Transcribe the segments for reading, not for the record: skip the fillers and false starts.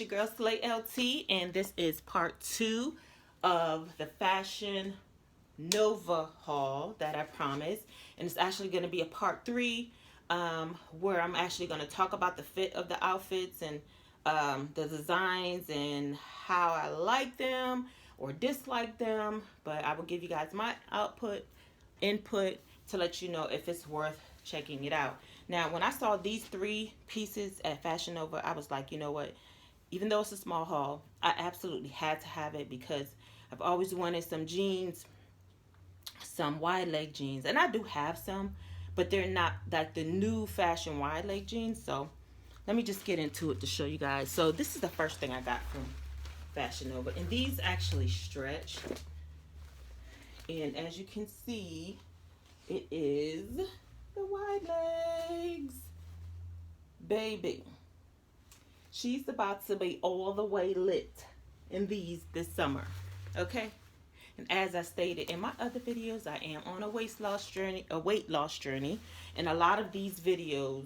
your girl Slay LT, and this is part 2 of the Fashion Nova haul that I promised. And it's actually going to be a part 3 where I'm actually going to talk about the fit of the outfits and the designs and how I like them or dislike them. But I will give you guys my input to let you know if it's worth checking it out. Now, when I saw these 3 pieces at Fashion Nova, I was like, you know what? Even though it's a small haul, I absolutely had to have it because I've always wanted some jeans, some wide leg jeans. And I do have some, but they're not like the new fashion wide leg jeans. So let me just get into it to show you guys. So this is the first thing I got from Fashion Nova. And these actually stretch. And as you can see, it is the wide legs. Baby, she's about to be all the way lit in these this summer, okay? And as I stated in my other videos, I am on a weight loss journey, and a lot of these videos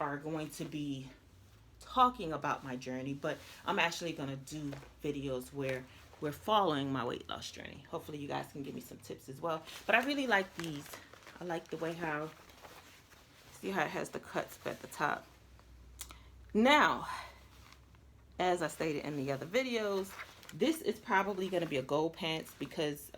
are going to be talking about my journey, but I'm actually going to do videos where we're following my weight loss journey. Hopefully you guys can give me some tips as well. But I really like these. I like the way how, see how it has the cuts at the top. Now, as I stated in the other videos, this is probably going to be a gold pants because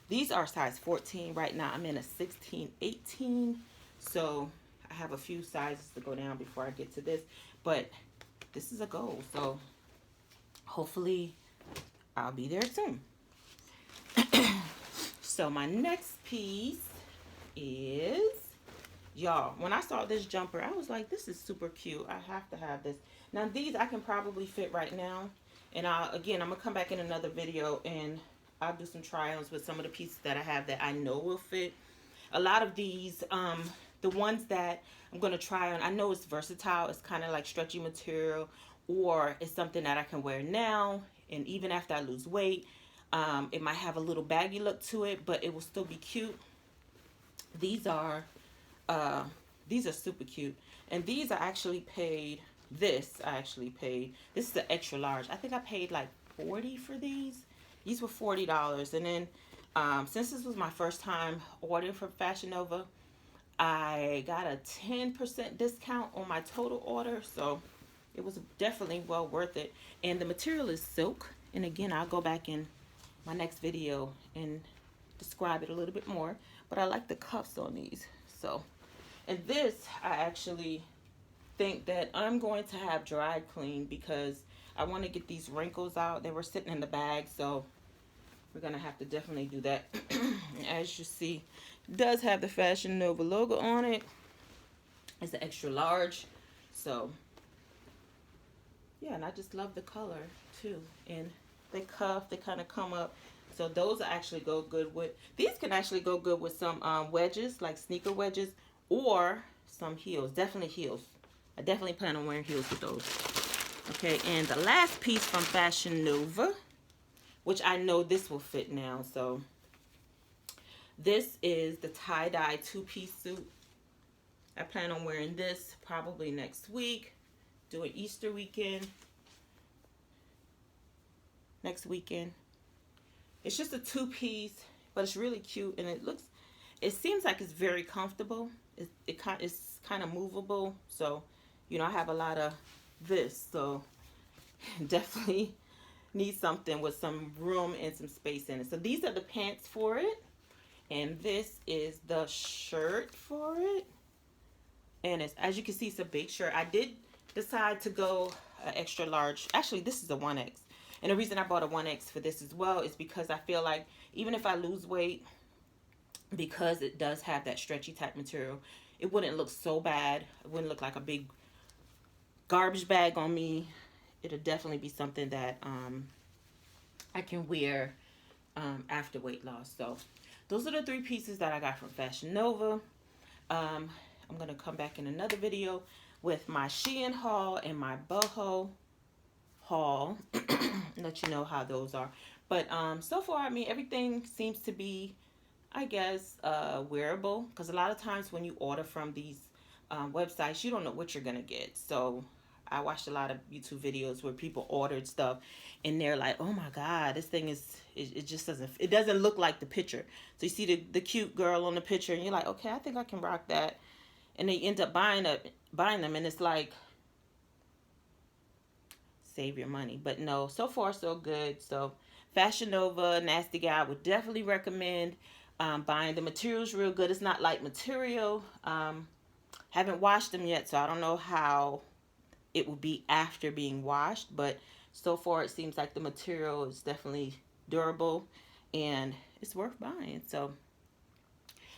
these are size 14. Right now I'm in a 16, 18. So I have a few sizes to go down before I get to this. But this is a gold. So hopefully I'll be there soon. So my next piece is, y'all, when I saw this jumper, I was like, this is super cute. I have to have this. Now these I can probably fit right now. And again, I'm going to come back in another video and I'll do some try-ons with some of the pieces that I have that I know will fit. A lot of these, the ones that I'm going to try on, I know it's versatile. It's kind of like stretchy material, or it's something that I can wear now. And even after I lose weight, it might have a little baggy look to it, but it will still be cute. These are super cute. And these I actually paid, this is the extra large. I think I paid like $40 for these. These were $40. And then since this was my first time ordering from Fashion Nova, I got a 10% discount on my total order. So it was definitely well worth it. And the material is silk. And again, I'll go back in my next video and describe it a little bit more. But I like the cuffs on these. So, and this, I actually think that I'm going to have dry clean because I want to get these wrinkles out. They were sitting in the bag, so we're going to have to definitely do that. As you see, it does have the Fashion Nova logo on it. It's an extra large. So, yeah, and I just love the color too. And they cuff, they kind of come up. So those actually go good with, these can actually go good with some wedges, like sneaker wedges, or some heels. Definitely heels. I definitely plan on wearing heels with those. Okay, and the last piece from Fashion Nova, which I know this will fit now. So this is the tie-dye 2-piece suit. I plan on wearing this probably next week, doing Easter weekend. Next weekend. It's just a 2-piece, but it's really cute, and it seems like it's very comfortable. It's kind of movable, so you know I have a lot of this, so definitely need something with some room and some space in it. So these are the pants for it, and this is the shirt for it. And it's, as you can see, it's a big shirt. I did decide to go extra large. Actually, this is a 1X. And the reason I bought a 1X for this as well is because I feel like even if I lose weight, because it does have that stretchy type material, it wouldn't look so bad. It wouldn't look like a big garbage bag on me. It'll definitely be something that I can wear after weight loss. So those are the 3 pieces that I got from Fashion Nova. I'm going to come back in another video with my Shein haul and my boho haul. Let you know how those are. But so far, I mean, everything seems to be, I guess, wearable, because a lot of times when you order from these websites, you don't know what you're gonna get. So I watched a lot of YouTube videos where people ordered stuff and they're like, oh my God, this thing is, it just doesn't look like the picture. So you see the cute girl on the picture and you're like, okay, I think I can rock that. And they end up buying them, and it's like, save your money. But no, so far so good. So Fashion Nova, Nasty Guy, would definitely recommend buying. The material's real good. It's not light material. Haven't washed them yet, so I don't know how it will be after being washed, but so far it seems like the material is definitely durable and it's worth buying. So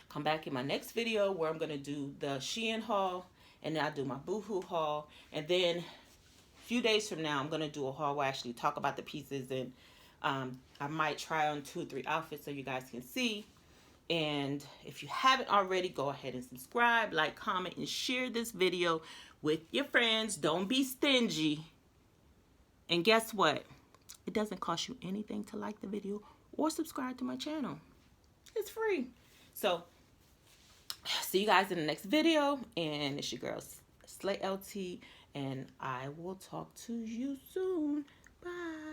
come back in my next video where I'm going to do the Shein haul, and then I'll do my Boohoo haul, and then a few days from now I'm going to do a haul where I actually talk about the pieces, and I might try on 2 or 3 outfits so you guys can see. And if you haven't already, go ahead and subscribe, like, comment, and share this video with your friends. Don't be stingy. And guess what? It doesn't cost you anything to like the video or subscribe to my channel. It's free. So, see you guys in the next video. And it's your girl, Slay LT. And I will talk to you soon. Bye.